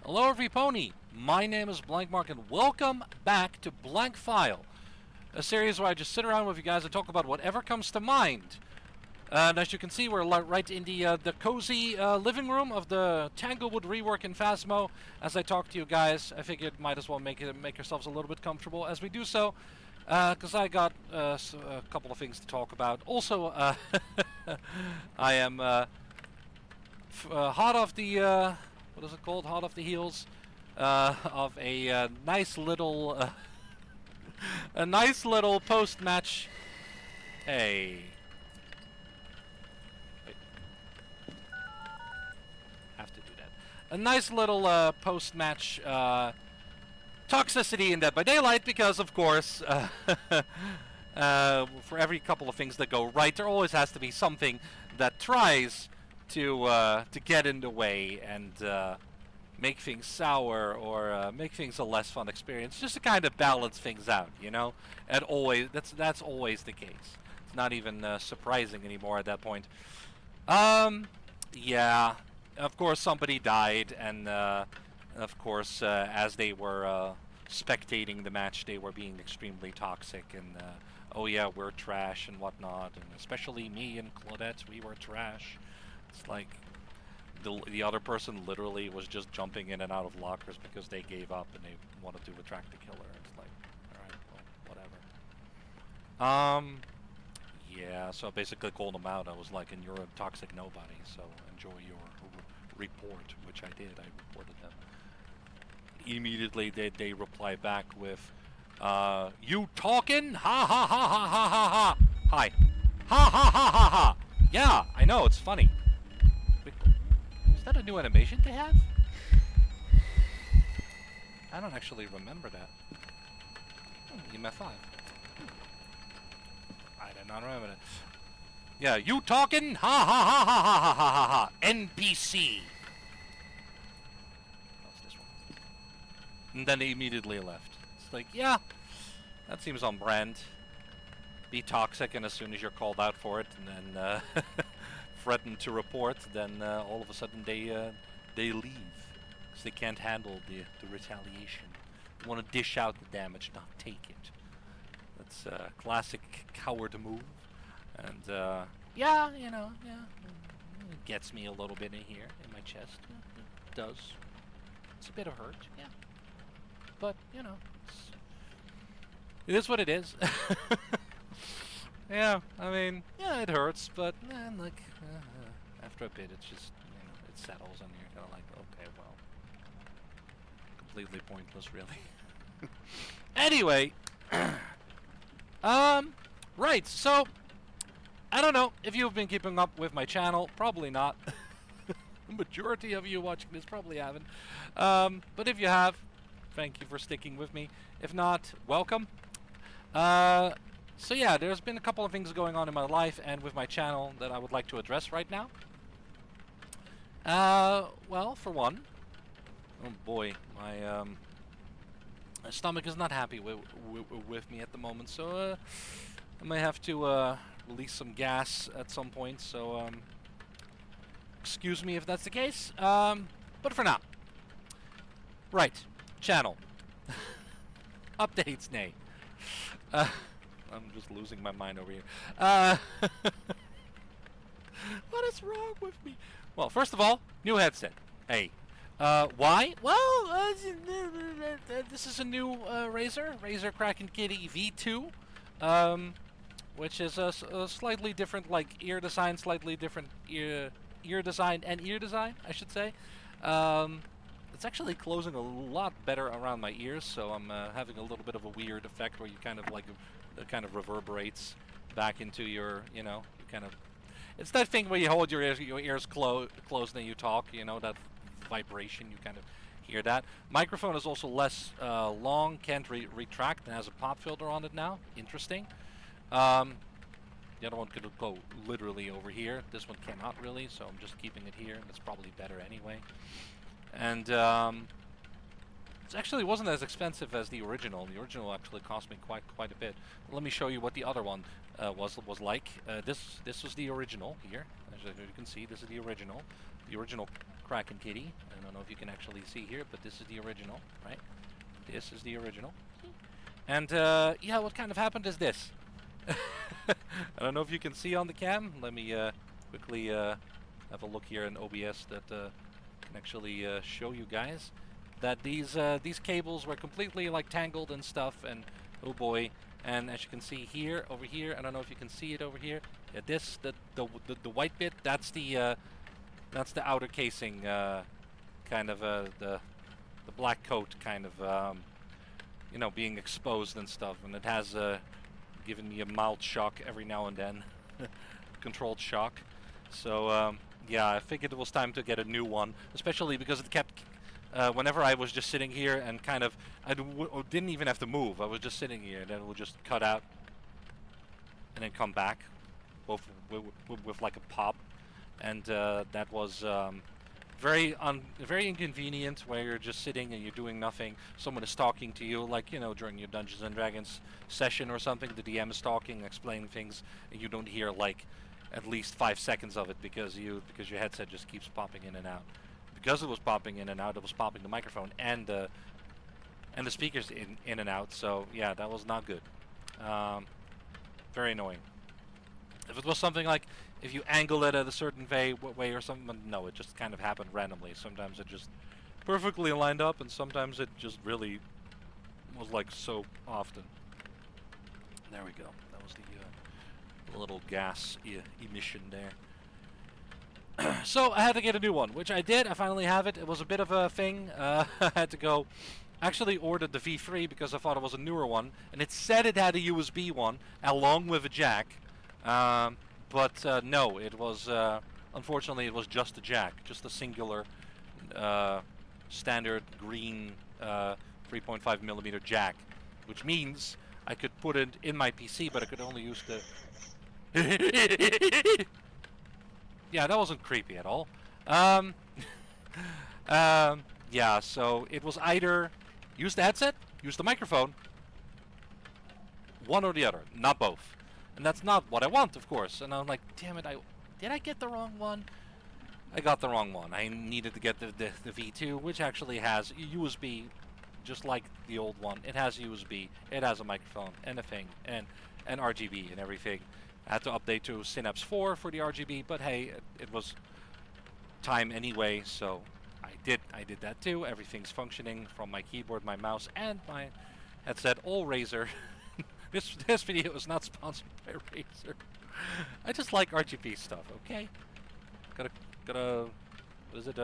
Hello everybody, my name is Blancmark and welcome back to Blank File, a series where I just sit around with you guys and talk about whatever comes to mind. And as you can see, we're right in the cozy living room of the Tanglewood rework in Phasmo. As I talk to you guys, I figured might as well make yourselves a little bit comfortable as we do so, because I got a couple of things to talk about. Also, I am hot off the what is it called? Hot off the heels of a nice little a nice little post-match. Hey. Wait. Have to do that. A nice little post-match toxicity in Dead by Daylight because, of course, for every couple of things that go right, there always has to be something that tries to get in the way and make things sour or make things a less fun experience, just to kind of balance things out, you know. And always that's always the case. It's not even surprising anymore at that point. Yeah, of course somebody died, and of course as they were spectating the match, they were being extremely toxic and. Oh yeah, we're trash and whatnot, and especially me and Claudette, we were trash. It's like the other person literally was just jumping in and out of lockers because they gave up and they wanted to attract the killer. It's like, alright, well, whatever. Yeah, so I basically called them out. I was like, and you're a toxic nobody, so enjoy your report, which I did. I reported them. Immediately they replied back with, you talking? Ha ha ha ha ha ha ha! Hi. Ha ha ha ha ha! Yeah, I know, it's funny. Is that a new animation they have? I don't actually remember that. EMF 5. I did not remember that. Yeah, you talking? Ha ha ha ha ha ha ha ha ha! NPC! What's this one? And then they immediately left. It's like, yeah, that seems on brand. Be toxic, and as soon as you're called out for it, and then threaten to report, then all of a sudden they leave because they can't handle the retaliation. They want to dish out the damage, not take it. That's a classic coward move, and yeah, you know, yeah, it gets me a little bit in here in my chest. Yeah, it does. It's a bit of hurt, yeah, but you know, it is what it is. Yeah, I mean, yeah, it hurts, but like after a bit, it's just, you know, it settles, and you're kind of like, okay, well, completely pointless, really. Anyway, right. So I don't know if you've been keeping up with my channel. Probably not. The majority of you watching this probably haven't. But if you have, thank you for sticking with me. If not, welcome. So yeah, there's been a couple of things going on in my life and with my channel that I would like to address right now. Well, for one, oh boy, my stomach is not happy with me at the moment, so I might have to release some gas at some point, so excuse me if that's the case, but for now. Right, channel. Updates, nay. I'm just losing my mind over here. What is wrong with me? Well, first of all, new headset. Hey. Why? Well, this is a new Razer Kraken Kitty V2, which is a slightly different, like, ear design, slightly different ear design and ear design, I should say. It's actually closing a lot better around my ears, so I'm having a little bit of a weird effect where you kind of like it kind of reverberates back into your, you know, you kind of. It's that thing where you hold your ears closed and you talk, you know, that vibration, you kind of hear that. Microphone is also less long, can't retract, and has a pop filter on it now. Interesting. The other one could go literally over here. This one cannot really, so I'm just keeping it here, and it's probably better anyway. And it actually wasn't as expensive as the original. The original actually cost me quite a bit. Let me show you what the other one was like. This was the original here. As you can see, this is the original. The original Kraken Kitty. I don't know if you can actually see here, but this is the original, right? This is the original. And yeah, what kind of happened is this. I don't know if you can see on the cam. Let me quickly have a look here in OBS that can actually show you guys that these cables were completely like tangled and stuff, and oh boy. And as you can see here, over here, I don't know if you can see it over here. Yeah, this the white bit, that's the outer casing, kind of the black coat kind of you know, being exposed and stuff, and it has given me a mild shock every now and then, controlled shock. So yeah, I figured it was time to get a new one, especially because it kept. Whenever I was just sitting here and kind of, didn't even have to move. I was just sitting here, and then it would just cut out, and then come back, both with like a pop, and that was very inconvenient. Where you're just sitting and you're doing nothing. Someone is talking to you, like, you know, during your Dungeons and Dragons session or something. The DM is talking, explaining things, and you don't hear like at least 5 seconds of it because your headset just keeps popping in and out. Because it was popping in and out, it was popping the microphone and the speakers in and out. So yeah, that was not good. Very annoying. If it was something like if you angle it at a certain way or something, no, it just kind of happened randomly. Sometimes it just perfectly lined up, and sometimes it just really was like so often. There we go. That was the little gas emission there. So I had to get a new one, which I did. I finally have it. It was a bit of a thing. I had to go. Actually ordered the V3 because I thought it was a newer one, and it said it had a USB one along with a jack. But no, it was unfortunately it was just a jack, just a singular standard green 3.5 millimeter jack, which means I could put it in my PC, but I could only use the. Yeah, that wasn't creepy at all. Yeah, so it was either use the headset, use the microphone, one or the other, not both. And that's not what I want, of course. And I'm like, damn it, did I get the wrong one? I got the wrong one. I needed to get the V2, which actually has USB, just like the old one. It has USB, it has a microphone, and a thing, and RGB and everything. I had to update to Synapse 4 for the RGB, but hey, it was time anyway, so I did that too. Everything's functioning from my keyboard, my mouse, and my headset, all Razer. This video is not sponsored by Razer. I just like RGB stuff, okay? Gotta what is it,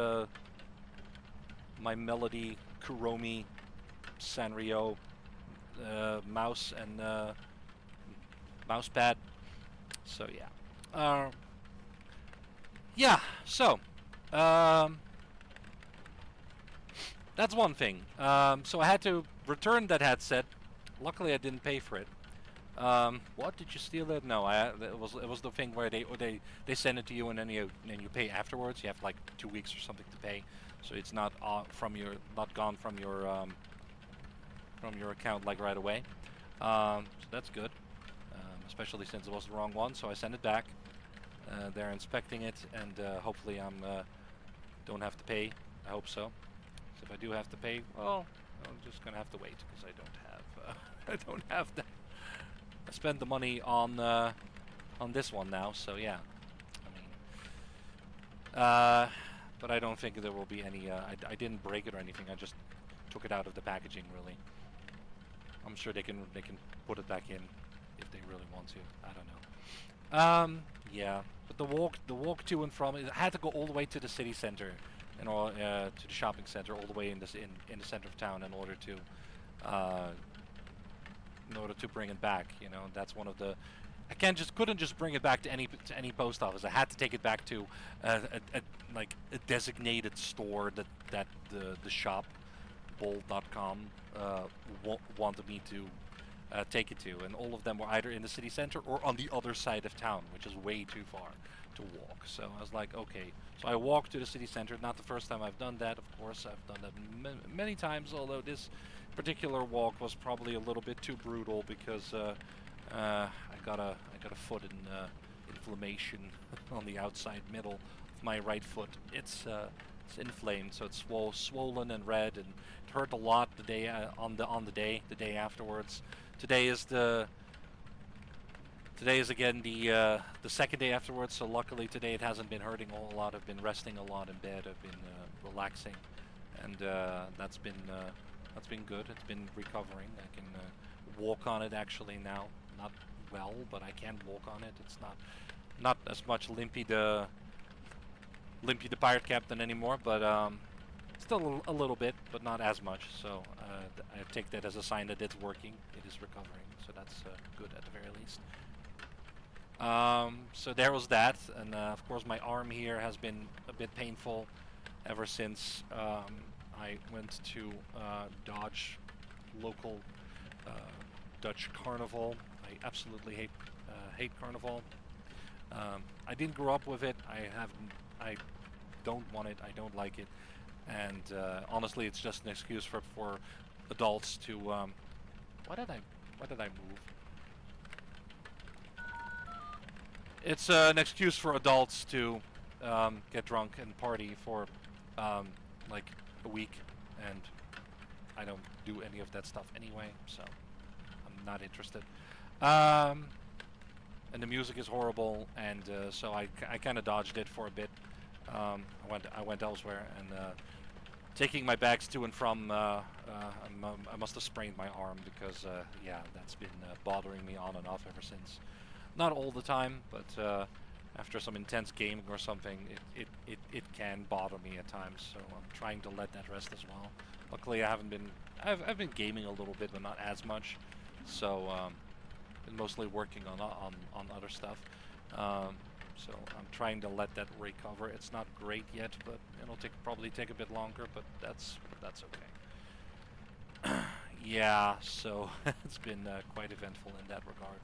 my Melody Kuromi Sanrio mouse and mouse pad. So yeah, yeah. So that's one thing. So I had to return that headset. Luckily, I didn't pay for it. What, did you steal it? No, it was the thing where they send it to you and then you pay afterwards. You have like 2 weeks or something to pay, so it's not not gone from your account like right away. So that's good. Especially since it was the wrong one, so I sent it back. They're inspecting it, and hopefully don't have to pay. I hope so. So if I do have to pay, well, I'm just gonna have to wait because I don't have I don't have that. I spent the money on this one now, so yeah. I mean, but I don't think there will be any. I didn't break it or anything. I just took it out of the packaging. Really, I'm sure they can put it back in if they really want to. I don't know. Yeah, but the walk to and from, I had to go all the way to the city center, and to the shopping center, all the way in the center of town in order to bring it back. You know, that's one of the. I couldn't just bring it back to any post office. I had to take it back to like a designated store that the shop, bold.com, wanted me to take it to, and all of them were either in the city center or on the other side of town, which is way too far to walk. So I was like, okay. So I walked to the city center. Not the first time I've done that, of course. I've done that many times, although this particular walk was probably a little bit too brutal because I got a foot inflammation on the outside middle of my right foot. It's It's inflamed, so it's swollen and red, and it hurt a lot the day the day afterwards. Today is again the second day afterwards. So luckily today it hasn't been hurting a whole lot. I've been resting a lot in bed. I've been relaxing, and that's been good. It's been recovering. I can walk on it actually now. Not well, but I can walk on it. It's not as much Limpy the pirate captain anymore, but still a little bit, but not as much. So I take that as a sign that it's working. It is recovering, so that's good at the very least. So there was that, and of course my arm here has been a bit painful ever since I went to Dodge local Dutch carnival. I absolutely hate carnival. I didn't grow up with it. I don't want it. I don't like it, and honestly, it's just an excuse for adults to. Why did I move? It's an excuse for adults to get drunk and party for like a week, and I don't do any of that stuff anyway, so I'm not interested. And the music is horrible, and so I kind of dodged it for a bit. I went elsewhere, and taking my bags to and from, I must have sprained my arm because yeah, that's been bothering me on and off ever since. Not all the time, but after some intense gaming or something, it can bother me at times. So I'm trying to let that rest as well. Luckily, I've been gaming a little bit, but not as much. So been mostly working on other stuff. So I'm trying to let that recover. It's not great yet, but it'll probably take a bit longer. But that's okay. Yeah, so it's been quite eventful in that regard.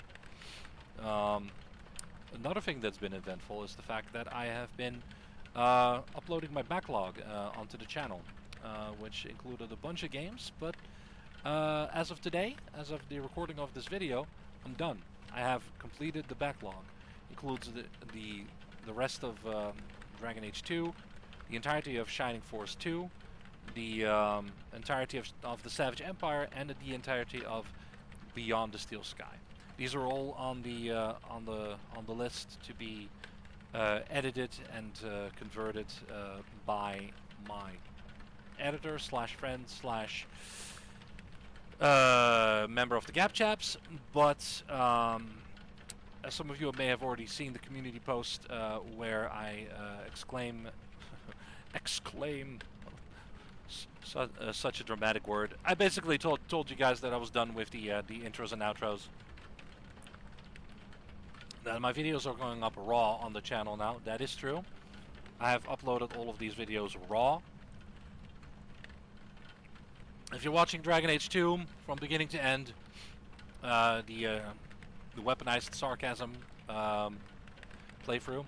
Another thing that's been eventful is the fact that I have been uploading my backlog onto the channel, which included a bunch of games, but as of today, as of the recording of this video, I'm done. I have completed the backlog. Includes the rest of Dragon Age 2, the entirety of Shining Force 2, the entirety of the Savage Empire, and the entirety of Beyond the Steel Sky. These are all on the list to be edited and converted by my editor / friend / member of the Gap Chaps. But as some of you may have already seen the community post where I exclaim such a dramatic word. I basically told you guys that I was done with the intros and outros. That my videos are going up raw on the channel now. That is true. I have uploaded all of these videos raw. If you're watching Dragon Age 2 from beginning to end, the weaponized sarcasm playthrough,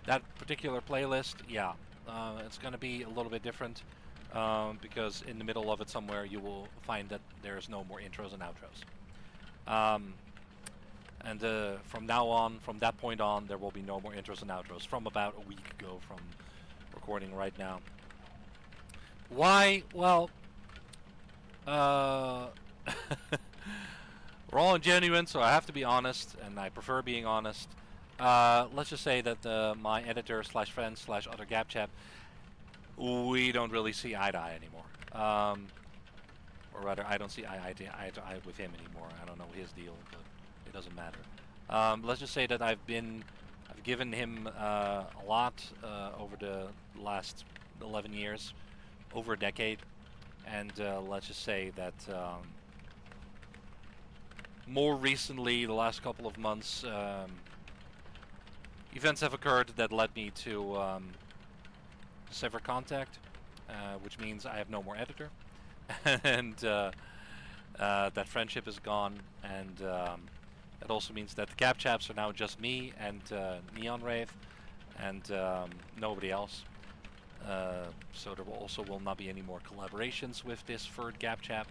that particular playlist, yeah, it's going to be a little bit different because in the middle of it somewhere you will find that there's no more intros and outros. And from now on, from that point on, there will be no more intros and outros from about a week ago from recording right now. Why? Well, we're all genuine, so I have to be honest, and I prefer being honest. Let's just say that my editor / friend / other Gap Chap, we don't really see eye to eye anymore. Or rather, I don't see eye to eye with him anymore. I don't know his deal, but it doesn't matter. Let's just say that I've given him a lot over the last 11 years, over a decade, and let's just say that more recently, the last couple of months, events have occurred that led me to sever contact, which means I have no more editor, and that friendship is gone, and it also means that the Cap Chaps are now just me and Neon Rave, and nobody else. So there will not be any more collaborations with this third Gap Chap.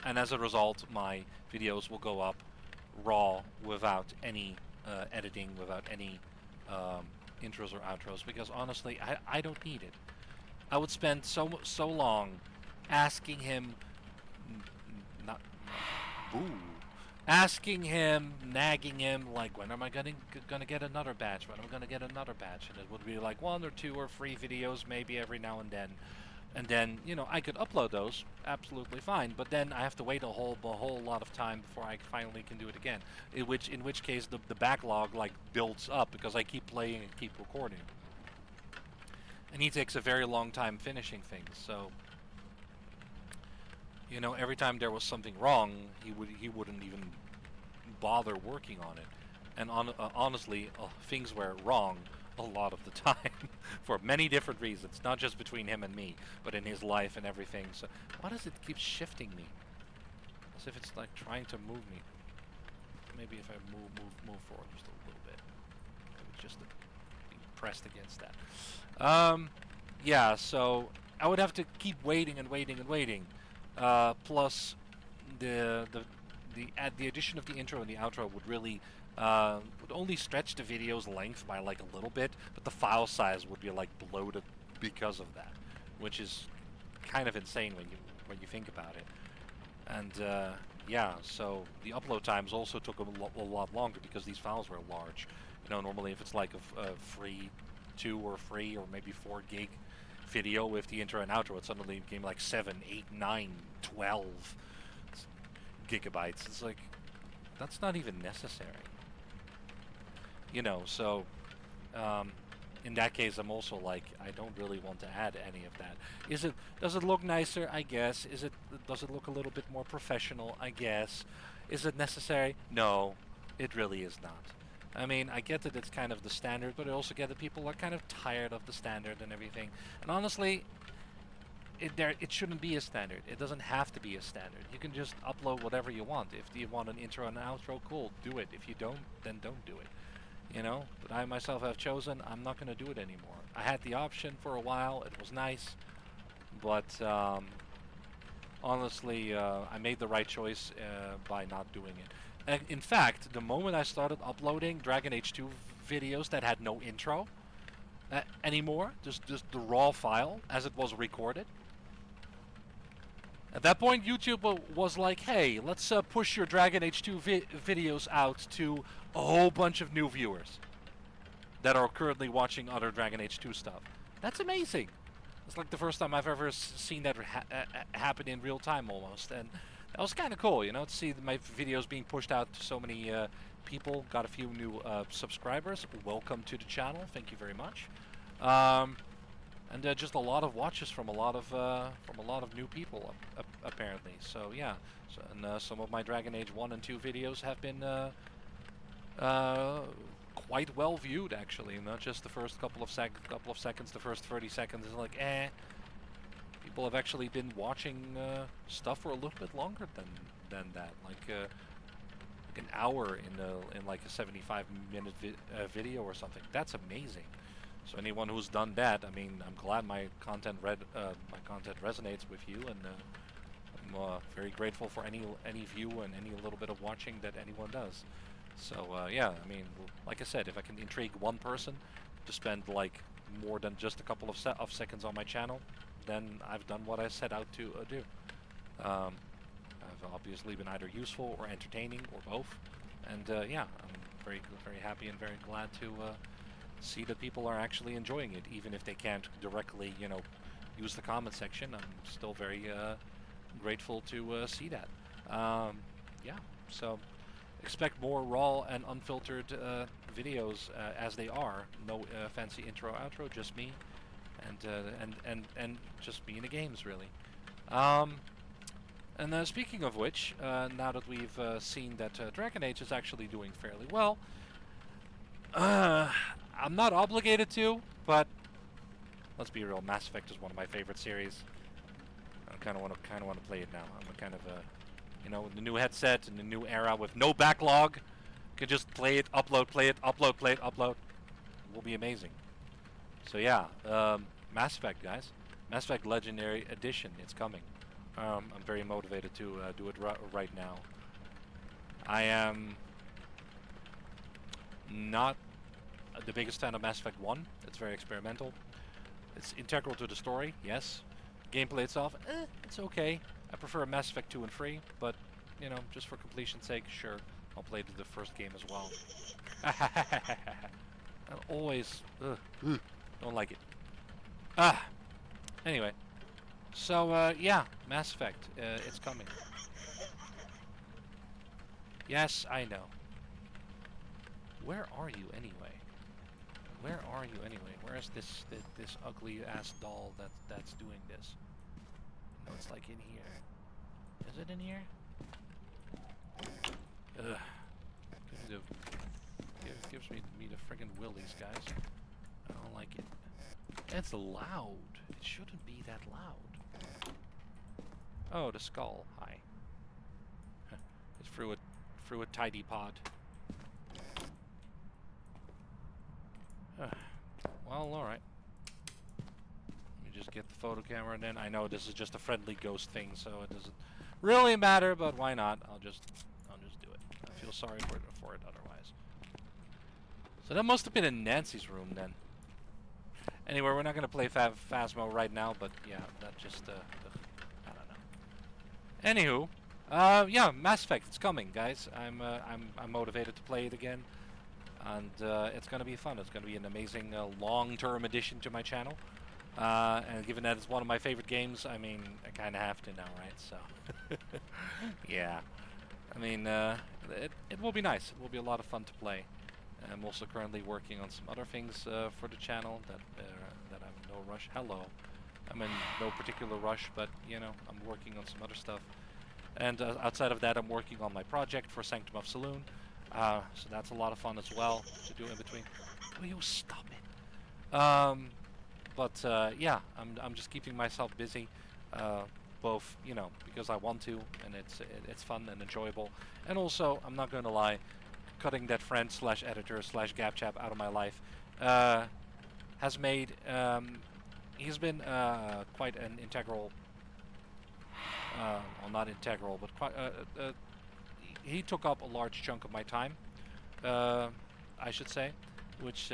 And as a result, my videos will go up raw without any editing, without any intros or outros because honestly, I don't need it. I would spend so long asking him, not boo, asking him, nagging him, like when am I gonna get another batch? When am I gonna get another batch? And it would be like 1 or 2 or 3 videos maybe every now and then. And then, you know, I could upload those absolutely fine, but then I have to wait a whole lot of time before I finally can do it again. In which case the backlog like builds up because I keep playing and keep recording. And he takes a very long time finishing things, so you know, every time there was something wrong, he wouldn't even bother working on it. And honestly, things were wrong a lot of the time for many different reasons, not just between him and me, but in his life and everything. So why does it keep shifting me? As if it's like trying to move me. Maybe if I move forward just a little bit. Maybe just to be pressed against that. Yeah, so I would have to keep waiting and waiting and waiting. Plus the addition of the intro and the outro would really would only stretch the video's length by like a little bit, but the file size would be like bloated because of that, which is kind of insane when you think about it. And yeah, so the upload times also took a lot longer because these files were large. You know, normally if it's like a free 2 or 3 or maybe 4 gig video with the intro and outro, it suddenly became like 7, 8, 9, 12 gigabytes. It's like, that's not even necessary. You know, so in that case, I'm also like, I don't really want to add any of that. Does it look nicer? I guess. Does it look a little bit more professional? I guess. Is it necessary? No, it really is not. I mean, I get that it's kind of the standard, but I also get that people are kind of tired of the standard and everything. And honestly, it shouldn't be a standard. It doesn't have to be a standard. You can just upload whatever you want. If you want an intro and an outro, cool, do it. If you don't, then don't do it. You know, but I myself have chosen I'm not going to do it anymore. I had the option for a while. It was nice, but honestly, I made the right choice by not doing it. And in fact, the moment I started uploading Dragon Age 2 videos that had no intro anymore, just the raw file as it was recorded, at that point, YouTube was like, hey, let's push your Dragon Age 2 videos out to a whole bunch of new viewers that are currently watching other Dragon Age 2 stuff. That's amazing. It's like the first time I've ever seen that happen in real time almost. And that was kind of cool, you know, to see my videos being pushed out to so many people. Got a few new subscribers. Welcome to the channel. Thank you very much. And just a lot of watches from a lot of new people apparently. So yeah, and some of my Dragon Age 1 and 2 videos have been quite well viewed actually. Not just the first couple of seconds, the first 30 seconds is like People have actually been watching stuff for a little bit longer than that, like an hour in like a 75-minute video or something. That's amazing. So anyone who's done that, I mean, I'm glad my content resonates with you, and I'm very grateful for any view and any little bit of watching that anyone does. So yeah, I mean, like I said, if I can intrigue one person to spend like more than just a couple of seconds on my channel, then I've done what I set out to do. I've obviously been either useful or entertaining or both, and yeah, I'm very happy and very glad to see that people are actually enjoying it, even if they can't directly, you know, use the comment section. I'm still very grateful to see that. Yeah, so expect more raw and unfiltered videos as they are. No fancy intro, outro, just me, and just me in the games, really. And speaking of which, now that we've seen that Dragon Age is actually doing fairly well, I'm not obligated to, but let's be real. Mass Effect is one of my favorite series. I kind of want to play it now. I'm kind of you know, the new headset and the new era with no backlog, you can just play it, upload, play it, upload, play it, upload. It will be amazing. So yeah, Mass Effect, guys. Mass Effect Legendary Edition. It's coming. I'm very motivated to do it right now. I am not the biggest fan of Mass Effect 1. It's very experimental. It's integral to the story, yes. Gameplay itself, it's okay. I prefer Mass Effect 2 and 3, but, you know, just for completion's sake, sure. I'll play the first game as well. I always, don't like it. Anyway. So, yeah, Mass Effect, it's coming. Yes, I know. Where are you anyway? Where are you anyway? Where is this ugly ass doll that's doing this? No, it's like in here. Is it in here? Ugh. Gives me the friggin' willies, guys. I don't like it. It's loud. It shouldn't be that loud. Oh, the skull. Hi. It's through a tidy pod. Well, alright. Let me just get the photo camera then. I know this is just a friendly ghost thing, so it doesn't really matter, but why not? I'll just do it. I feel sorry for it otherwise. So that must have been in Nancy's room then. Anyway, we're not gonna play Phasmo right now, but yeah, that just I don't know. Anywho, yeah, Mass Effect, it's coming, guys. I'm motivated to play it again. And it's going to be fun. It's going to be an amazing long-term addition to my channel. And given that it's one of my favorite games, I mean, I kind of have to now, right? So, yeah. I mean, it will be nice. It will be a lot of fun to play. I'm also currently working on some other things for the channel that I'm in no rush. Hello. I'm in no particular rush, but, you know, I'm working on some other stuff. And outside of that, I'm working on my project for Sanctum of Saloon. So that's a lot of fun as well to do in between. Will you stop it? But yeah, I'm just keeping myself busy, both, you know, because I want to, and it's fun and enjoyable, and also, I'm not going to lie, cutting that friend slash editor slash gapchap out of my life has made he's been quite an integral, well, not integral, but quite he took up a large chunk of my time, I should say, which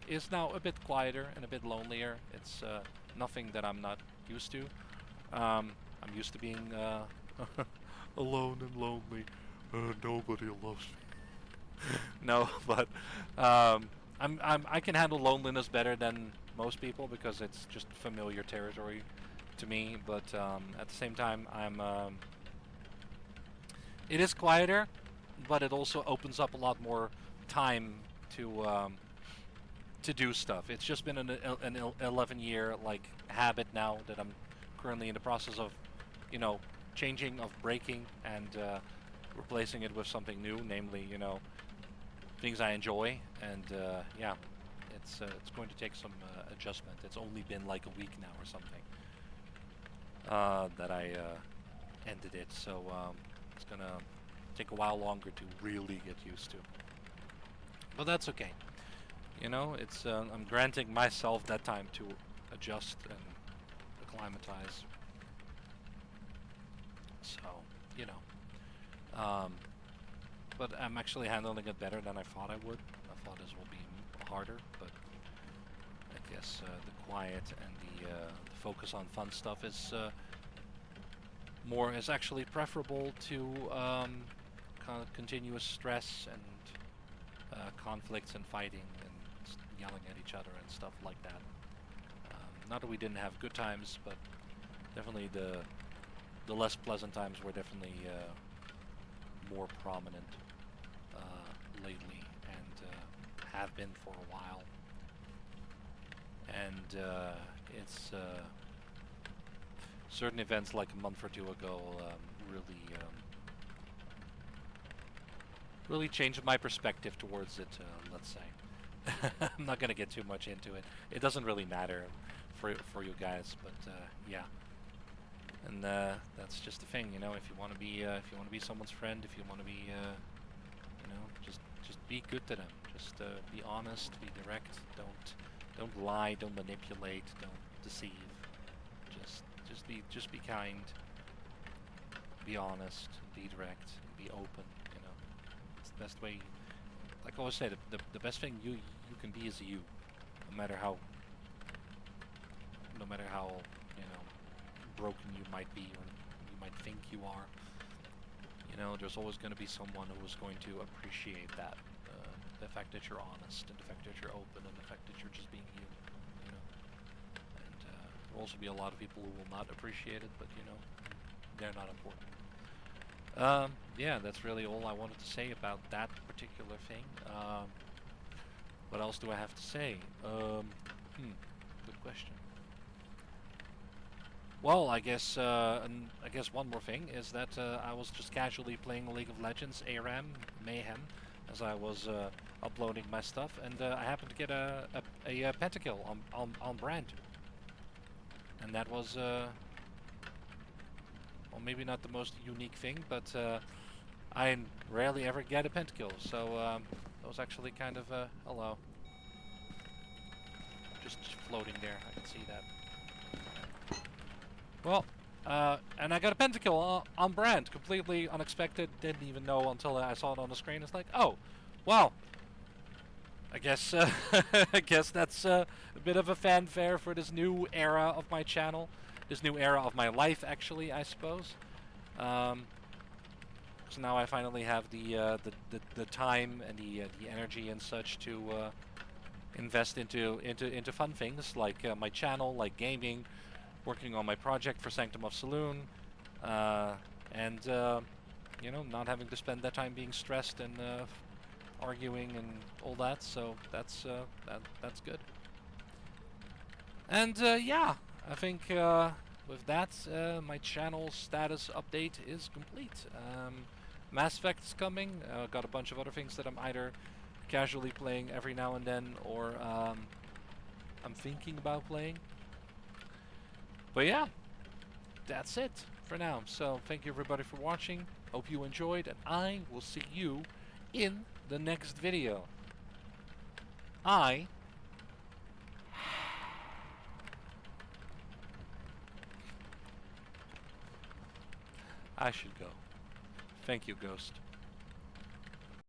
is now a bit quieter and a bit lonelier. It's nothing that I'm not used to. I'm used to being alone and lonely. Nobody loves me. No, but I can handle loneliness better than most people because it's just familiar territory to me. But at the same time, it is quieter, but it also opens up a lot more time to do stuff. It's just been an 11-year like habit now that I'm currently in the process of, you know, changing, of breaking, and replacing it with something new, namely, you know, things I enjoy. And yeah, it's going to take some adjustment. It's only been like a week now or something that I ended it, so it's gonna take a while longer to really get used to. But that's okay. You know, it's I'm granting myself that time to adjust and acclimatize. So, you know. But I'm actually handling it better than I thought I would. I thought this will be harder, but I guess the quiet and the focus on fun stuff is actually preferable to kind of continuous stress and conflicts and fighting and yelling at each other and stuff like that. Not that we didn't have good times, but definitely the less pleasant times were definitely more prominent lately, and have been for a while. And it's certain events like a month or two ago really changed my perspective towards it, let's say. I'm not gonna get too much into it. It doesn't really matter for you guys, but yeah. And that's just the thing, you know. If you want to be someone's friend, if you want to be, you know, just be good to them. Just be honest, be direct. Don't lie, don't manipulate, don't deceive. Just be kind. Be honest, be direct, be open. You know, it's the best way like I always say, the best thing you can be is you, no matter how you know broken you might be or you might think you are. You know, there's always going to be someone who is going to appreciate that, the fact that you're honest, and the fact that you're open, and the fact that you're just being you. You know, and there'll also be a lot of people who will not appreciate it, but you know, they're not important. Yeah, that's really all I wanted to say about that particular thing. What else do I have to say? Good question. Well, I guess one more thing is that I was just casually playing League of Legends ARAM Mayhem as I was uploading my stuff, and I happened to get a pentakill on brand, and that was well, maybe not the most unique thing, but I rarely ever get a pentakill, so that was actually kind of hello, just floating there. I can see that. Well, and I got a pentakill on brand, completely unexpected. Didn't even know until I saw it on the screen. It's like, oh, wow. I guess I guess that's a bit of a fanfare for this new era of my channel, this new era of my life, actually, I suppose. So now I finally have the time and the energy and such to invest into fun things like my channel, like gaming, working on my project for Sanctum of Saloon, and you know, not having to spend that time being stressed and arguing and all that. So that's good. And yeah, I think with that, my channel status update is complete. Mass Effect's coming. Got a bunch of other things that I'm either casually playing every now and then, or I'm thinking about playing. But yeah, that's it for now. So thank you everybody for watching. Hope you enjoyed, and I will see you in the next video. I should go. Thank you, Ghost.